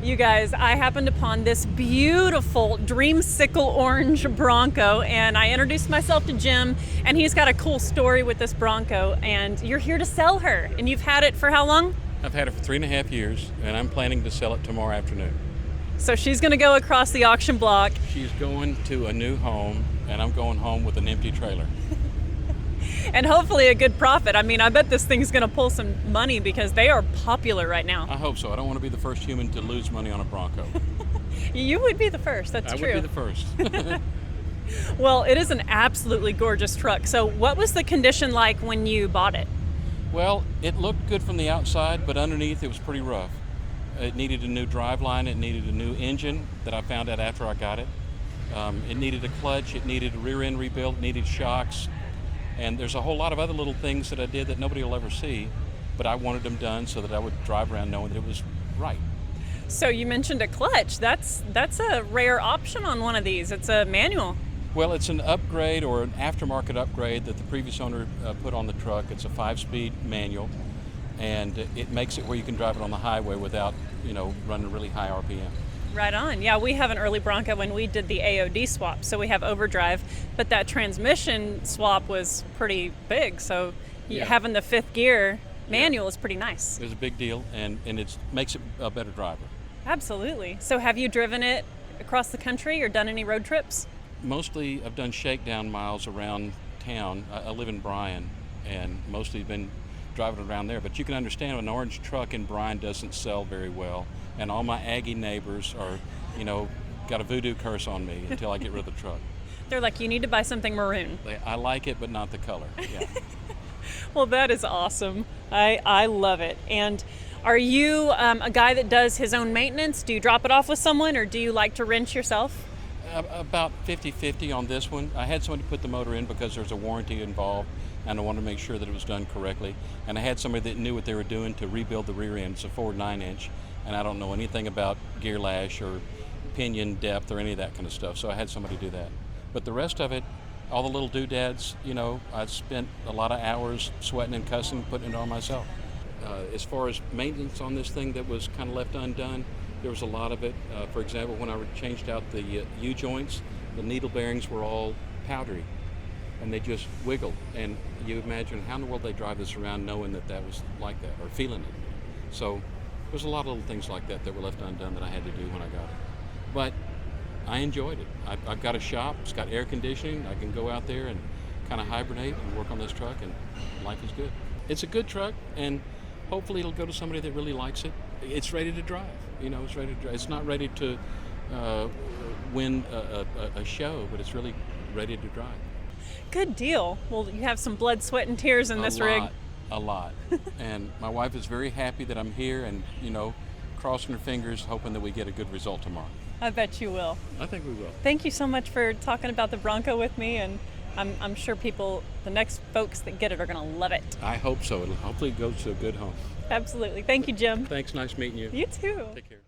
You guys, I happened upon this beautiful dreamsicle orange Bronco, and I introduced myself to Jim, and he's got a cool story with this Bronco, and you're here to sell her. And you've had it for how long? I've had it for 3.5 years, and I'm planning to sell it tomorrow afternoon. So she's going to go across the auction block. She's going to a new home, and I'm going home with an empty trailer. And hopefully a good profit. I mean, I bet this thing's going to pull some money because they are popular right now. I hope so. I don't want to be the first human to lose money on a Bronco. You would be the first, that's true. I would be the first. Well, it is an absolutely gorgeous truck. So what was the condition like when you bought it? Well, it looked good from the outside, but underneath it was pretty rough. It needed a new driveline. It needed a new engine that I found out after I got it. It needed a clutch. It needed a rear end rebuild. It needed shocks. And there's a whole lot of other little things that I did that nobody will ever see, but I wanted them done so that I would drive around knowing that it was right. So you mentioned a clutch. That's a rare option on one of these. It's a manual. Well, it's an upgrade or an aftermarket upgrade that the previous owner put on the truck. It's a 5-speed manual, and it makes it where you can drive it on the highway without, running really high RPM. Right on. Yeah, we have an early Bronco when we did the AOD swap, so we have overdrive, but that transmission swap was pretty big, so having the 5th gear manual is pretty nice. It was a big deal, and it makes it a better driver. Absolutely. So have you driven it across the country or done any road trips? Mostly I've done shakedown miles around town. I live in Bryan, and mostly been driving around there, but you can understand an orange truck in Bryan doesn't sell very well. And all my Aggie neighbors are, got a voodoo curse on me until I get rid of the truck. They're like, you need to buy something maroon. I like it, but not the color. Yeah. Well, that is awesome. I love it. And are you a guy that does his own maintenance? Do you drop it off with someone, or do you like to wrench yourself? About 50-50 on this one. I had somebody put the motor in because there's a warranty involved, and I wanted to make sure that it was done correctly. And I had somebody that knew what they were doing to rebuild the rear end. It's a Ford 9-inch. And I don't know anything about gear lash or pinion depth or any of that kind of stuff, so I had somebody do that. But the rest of it, all the little doodads, I spent a lot of hours sweating and cussing, putting it on myself. As far as maintenance on this thing that was kind of left undone, there was a lot of it. For example, when I changed out the U-joints, the needle bearings were all powdery, and they just wiggled. And you imagine how in the world they drive this around knowing that that was like that, or feeling it. So there's a lot of little things like that were left undone that I had to do when I got it. But I enjoyed it. I've got a shop. It's got air conditioning. I can go out there and kind of hibernate and work on this truck, and life is good. It's a good truck, and hopefully it'll go to somebody that really likes it. It's ready to drive. It's ready to drive. It's not ready to win a show, but it's really ready to drive. Good deal. Well, you have some blood, sweat, and tears in this rig. A lot. And my wife is very happy that I'm here and, crossing her fingers, hoping that we get a good result tomorrow. I bet you will. I think we will. Thank you so much for talking about the Bronco with me, and I'm sure the next folks that get it are going to love it. I hope so. It'll hopefully go to a good home. Absolutely. Thank you, Jim. Thanks. Nice meeting you. You too. Take care.